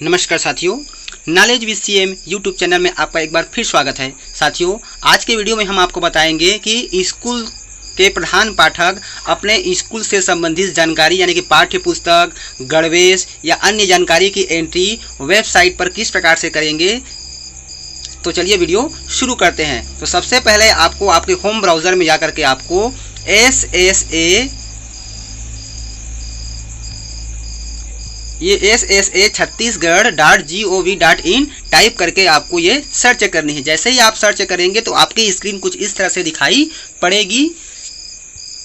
नमस्कार साथियों, knowledge with CM YouTube channel में आपका एक बार फिर स्वागत है। साथियों, आज के वीडियो में हम आपको बताएंगे कि स्कूल के प्रधान पाठक अपने स्कूल से संबंधित जानकारी यानी कि पाठ्य पुस्तक, गणवेश या अन्य जानकारी की एंट्री वेबसाइट पर किस प्रकार से करेंगे। तो चलिए वीडियो शुरू करते हैं। तो सबसे पहले आपको आपके होम ब्राउज़र में जाकर के आपको SSA छत्तीसगढ़.gov.in टाइप करके आपको ये सर्च करनी है। जैसे ही आप सर्च करेंगे तो आपकी स्क्रीन कुछ इस तरह से दिखाई पड़ेगी।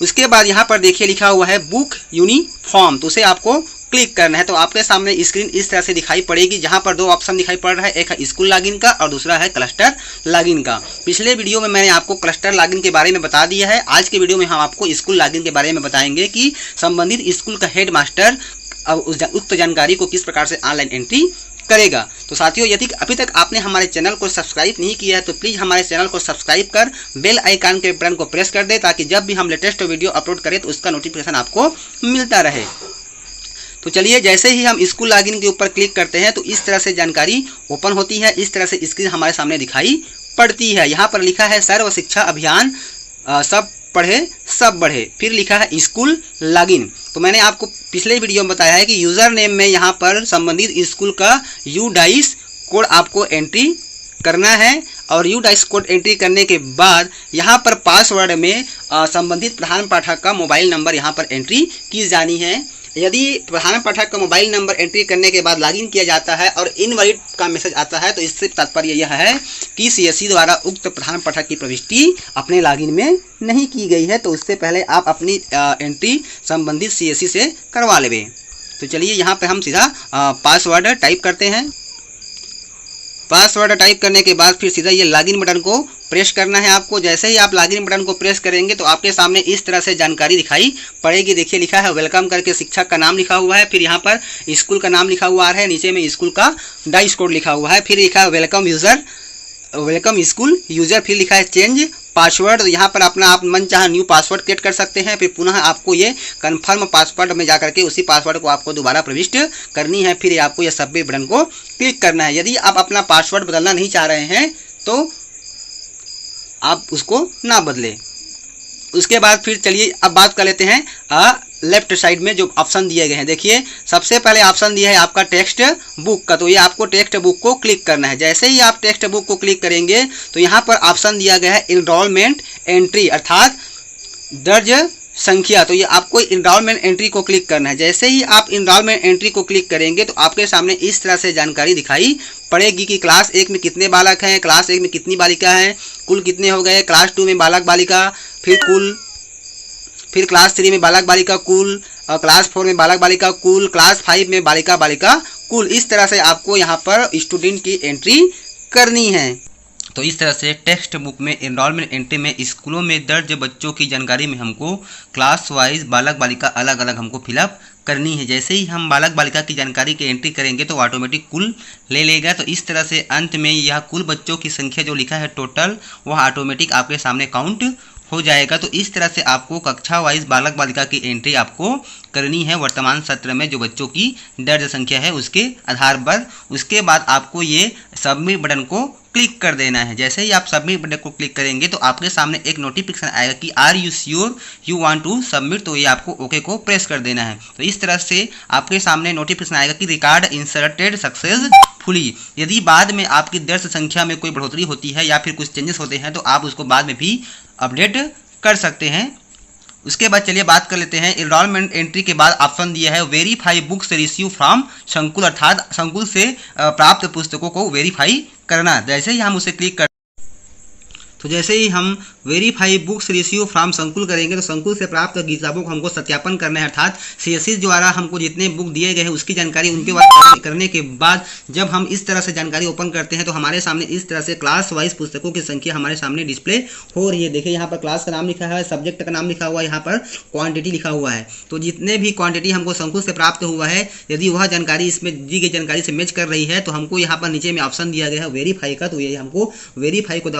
उसके बाद यहाँ पर देखिए लिखा हुआ है बुक यूनिफॉर्म, तो उसे आपको क्लिक करना है। तो आपके सामने स्क्रीन इस तरह से दिखाई पड़ेगी, जहाँ पर दो ऑप्शन दिखाई पड़ रहा है, एक है स्कूल लॉगिन का और दूसरा है क्लस्टर लॉगिन का। पिछले वीडियो में मैंने आपको क्लस्टर लॉगिन के बारे में बता दिया है। आज के वीडियो में हम आपको स्कूल लॉगिन के बारे में बताएंगे कि संबंधित स्कूल का हेड मास्टर उक्त जानकारी को किस प्रकार से ऑनलाइन एंट्री करेगा। तो साथियों, यदि अभी तक आपने हमारे चैनल को सब्सक्राइब नहीं किया है तो प्लीज़ हमारे चैनल को सब्सक्राइब कर बेल आइकन के बटन को प्रेस कर दे, ताकि जब भी हम लेटेस्ट वीडियो अपलोड करें तो उसका नोटिफिकेशन आपको मिलता रहे। तो चलिए, जैसे ही हम स्कूल लॉगिन के ऊपर क्लिक करते हैं तो इस तरह से जानकारी ओपन होती है। इस तरह से स्क्रीन हमारे सामने दिखाई पड़ती है। यहाँ पर लिखा है सर्व शिक्षा अभियान सब पढ़े सब बढ़े, फिर लिखा है स्कूल लॉगिन। तो मैंने आपको पिछले वीडियो में बताया है कि यूज़र नेम में यहाँ पर संबंधित स्कूल का UDICE कोड आपको एंट्री करना है, और UDICE कोड एंट्री करने के बाद यहाँ पर पासवर्ड में संबंधित प्रधान पाठक का मोबाइल नंबर यहाँ पर एंट्री की जानी है। यदि प्रधान पाठक का मोबाइल नंबर एंट्री करने के बाद लॉगिन किया जाता है और इनवैलिड का मैसेज आता है, तो इससे तात्पर्य यह है कि CSE द्वारा उक्त प्रधान पाठक की प्रविष्टि अपने लॉगिन में नहीं की गई है। तो उससे पहले आप अपनी एंट्री संबंधित CSE से करवा लेंगे। तो चलिए, यहाँ पर हम सीधा पासवर्ड टाइप करते हैं। पासवर्ड टाइप करने के बाद फिर सीधा ये लॉगिन बटन को प्रेस करना है आपको। जैसे ही आप लॉगिन बटन को प्रेस करेंगे तो आपके सामने इस तरह से जानकारी दिखाई पड़ेगी। देखिए लिखा है वेलकम करके, शिक्षक का नाम लिखा हुआ है, फिर यहाँ पर स्कूल का नाम लिखा हुआ है, नीचे में स्कूल का डाइस कोड लिखा हुआ है, फिर लिखा है वेलकम स्कूल यूजर, फिर लिखा है चेंज पासवर्ड। तो यहाँ पर अपना आप मन चाहे न्यू पासवर्ड क्रिएट कर सकते हैं। फिर पुनः आपको ये कन्फर्म पासवर्ड में जाकर के उसी पासवर्ड को आपको दोबारा प्रविष्ट करनी है। फिर आपको ये सबमिट बटन को क्लिक करना है। यदि आप अपना पासवर्ड बदलना नहीं चाह रहे हैं तो आप उसको ना बदलें। उसके बाद फिर चलिए अब बात कर लेते हैं लेफ्ट साइड में जो ऑप्शन दिए गए हैं। देखिए सबसे पहले ऑप्शन दिया है आपका टेक्स्ट बुक का, तो ये आपको टेक्स्ट बुक को क्लिक करना है। जैसे ही आप टेक्स्ट बुक को क्लिक करेंगे तो यहाँ पर ऑप्शन दिया गया है इनरोलमेंट एंट्री अर्थात दर्ज संख्या। तो ये आपको इनरोलमेंट एंट्री को क्लिक करना है। जैसे ही आप इनरोलमेंट एंट्री को क्लिक करेंगे तो आपके सामने इस तरह से जानकारी दिखाई पड़ेगी कि क्लास 1 में कितने बालक हैं, क्लास 1 में कितनी बालिका हैं, कुल कितने हो गए, क्लास 2 में बालक बालिका, फिर क्लास 3 में बालक बालिका कुल, क्लास 4 में बालक बालिका कुल, क्लास 5 में बालिका बालिका कुल। इस तरह से आपको यहाँ पर स्टूडेंट की एंट्री करनी है। तो इस तरह से टेक्स्ट बुक में एनरोलमेंट एंट्री में स्कूलों में दर्ज बच्चों की जानकारी में हमको क्लास वाइज बालक बालिका अलग अलग हमको फिलअप करनी है। जैसे ही हम बालक बालिका की जानकारी की एंट्री करेंगे तो ऑटोमेटिक कुल ले लेगा। तो इस तरह से अंत में यह कुल बच्चों की संख्या जो लिखा है टोटल, वह ऑटोमेटिक आपके सामने काउंट हो जाएगा। तो इस तरह से आपको कक्षा वाइज बालक बालिका की एंट्री आपको करनी है वर्तमान सत्र में जो बच्चों की दर्ज संख्या है उसके आधार पर। उसके बाद आपको ये सबमिट बटन को क्लिक कर देना है। जैसे ही आप सबमिट बटन को क्लिक करेंगे तो आपके सामने एक नोटिफिकेशन आएगा कि are you sure you want to submit, तो ये आपको ओके को प्रेस कर देना है। तो इस तरह से आपके सामने नोटिफिकेशन आएगा कि रिकॉर्ड इंसर्टेड सक्सेसफुली। यदि बाद में आपकी दर्ज संख्या में कोई बढ़ोतरी होती है या फिर कुछ चेंजेस होते हैं तो आप उसको बाद में भी अपडेट कर सकते हैं। उसके बाद चलिए बात कर लेते हैं एनरोलमेंट एंट्री के बाद ऑप्शन दिया है वेरीफाई बुक्स रिसीव फ्रॉम संकुल, अर्थात संकुल से प्राप्त पुस्तकों को वेरीफाई करना। जैसे ही हम उसे क्लिक कर तो जैसे ही हम वेरीफाई बुक्स रिसीव फ्रॉम संकुल करेंगे तो संकुल से प्राप्त किताबों को हमको सत्यापन करना है, अर्थात CSE द्वारा हमको जितने बुक दिए गए हैं उसकी जानकारी उनके बाद करने के बाद जब हम इस तरह से जानकारी ओपन करते हैं तो हमारे सामने इस तरह से क्लास वाइज पुस्तकों की संख्या हमारे सामने डिस्प्ले हो रही है। देखिए यहाँ पर क्लास का नाम लिखा है, सब्जेक्ट का नाम लिखा हुआ है, यहाँ पर क्वांटिटी लिखा हुआ है। तो जितने भी क्वांटिटी हमको संकुल से प्राप्त हुआ है, यदि वह जानकारी इसमें दी गई जानकारी से मैच कर रही है तो हमको यहाँ पर नीचे में ऑप्शन दिया गया है वेरीफाई का, तो ये हमको वेरीफाई को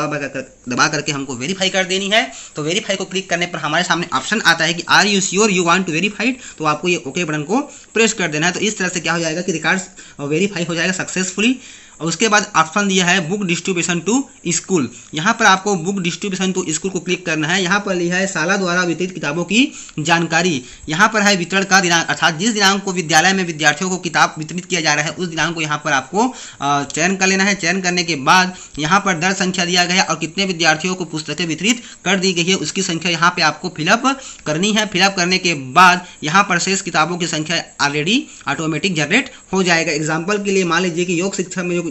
दबा करके हमको वेरीफाई कर देनी है। तो वेरीफाई को क्लिक करने पर हमारे सामने ऑप्शन आता है कि are you sure you want to verified, तो आपको ये ओके बटन को प्रेस कर देना है। तो इस तरह से क्या हो जाएगा कि रिकॉर्ड्स वेरीफाई हो जाएगा सक्सेसफुली। और उसके बाद ऑप्शन दिया है बुक डिस्ट्रीब्यूशन टू स्कूल, यहाँ पर आपको बुक डिस्ट्रीब्यूशन टू स्कूल को क्लिक करना है। यहाँ पर लिखा है शाला द्वारा वितरित किताबों की जानकारी, यहाँ पर है वितरण का दिनांक, अर्थात जिस दिनांक को विद्यालय में विद्यार्थियों को किताब वितरित किया जा रहा है उस दिनांक को यहाँ पर आपको चयन कर लेना है। चयन करने के बाद यहाँ पर दर्ज संख्या दिया गया है और कितने विद्यार्थियों को पुस्तकें वितरित कर दी गई है उसकी संख्या यहाँ पे आपको फिलअप करनी है। फिलअप करने के बाद यहाँ पर शेष किताबों की संख्या ऑलरेडी ऑटोमेटिक जनरेट हो जाएगा। एग्जाम्पल के लिए मान लीजिए कि योग शिक्षा में जो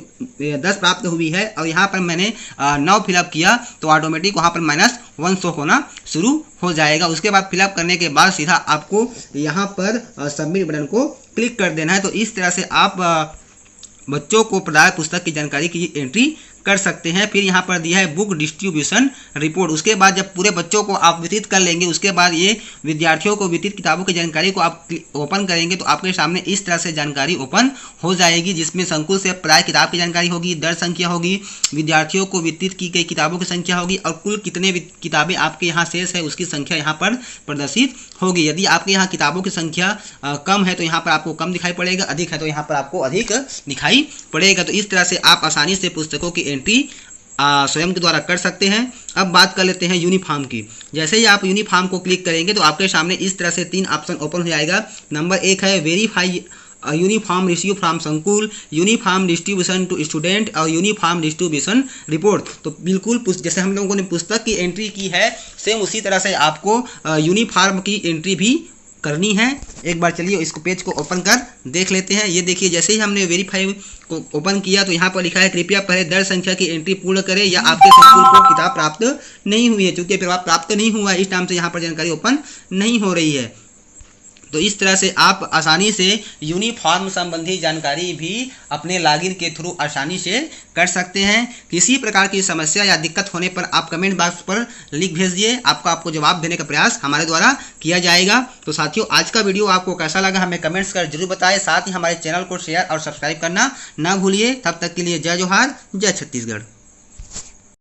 10 प्राप्त हुई है और यहाँ पर मैंने 9 फिलअप किया तो ऑटोमेटिक वहाँ पर -1 शो होना शुरू हो जाएगा। उसके बाद फिलअप करने के बाद सीधा आपको यहाँ पर सबमिट बटन को क्लिक कर देना है। तो इस तरह से आप बच्चों को प्रदाय पुस्तक की जानकारी की एंट्री कर सकते हैं। फिर यहाँ पर दिया है बुक डिस्ट्रीब्यूशन रिपोर्ट, उसके बाद जब पूरे बच्चों को आप वितरित कर लेंगे उसके बाद ये विद्यार्थियों को वितरित किताबों की जानकारी को आप ओपन करेंगे तो आपके सामने इस तरह से जानकारी ओपन हो जाएगी, जिसमें संकुल से प्राय किताब की जानकारी होगी, दर्ज संख्या होगी, विद्यार्थियों को वितरित की गई किताबों की संख्या होगी और कुल कितने किताबें आपके यहाँ शेष है उसकी संख्या यहाँ पर प्रदर्शित होगी। यदि आपके यहाँ किताबों की संख्या कम है तो यहाँ पर आपको कम दिखाई पड़ेगा, अधिक है तो यहाँ पर आपको अधिक दिखाई पड़ेगा। तो इस तरह से आप आसानी से पुस्तकों की एंट्री स्वयं के द्वारा कर सकते हैं। अब बात कर लेते हैं यूनिफॉर्म की। जैसे ही आप यूनिफॉर्म को क्लिक करेंगे तो आपके सामने इस तरह से 3 ऑप्शन ओपन हो जाएगा। नंबर 1 है वेरीफाई यूनिफॉर्म रिसीव फ्रॉम संकुल, यूनिफॉर्म डिस्ट्रीब्यूशन टू स्टूडेंट और यूनिफॉर्म डिस्ट्रीब्यूशन रिपोर्ट। तो बिल्कुल जैसे हम लोगों ने पुस्तक की एंट्री की है सेम उसी तरह से आपको यूनिफॉर्म की एंट्री भी करनी है। एक बार चलिए इसको पेज को ओपन कर देख लेते हैं। ये देखिए जैसे ही हमने वेरीफाई को ओपन किया तो यहाँ पर लिखा है कृपया पहले दर्ज संख्या की एंट्री पूर्ण करें या आपके संकुल को किताब प्राप्त नहीं हुई है। चूंकि प्राप्त नहीं हुआ है इस टाइम से यहाँ पर जानकारी ओपन नहीं हो रही है। तो इस तरह से आप आसानी से यूनिफॉर्म संबंधी जानकारी भी अपने लॉगिन के थ्रू आसानी से कर सकते हैं। किसी प्रकार की समस्या या दिक्कत होने पर आप कमेंट बॉक्स पर लिख भेजिए, आपको जवाब देने का प्रयास हमारे द्वारा किया जाएगा। तो साथियों आज का वीडियो आपको कैसा लगा हमें कमेंट्स कर जरूर बताएं, साथ ही हमारे चैनल को शेयर और सब्सक्राइब करना ना भूलिए। तब तक के लिए जय जोहार, जय छत्तीसगढ़।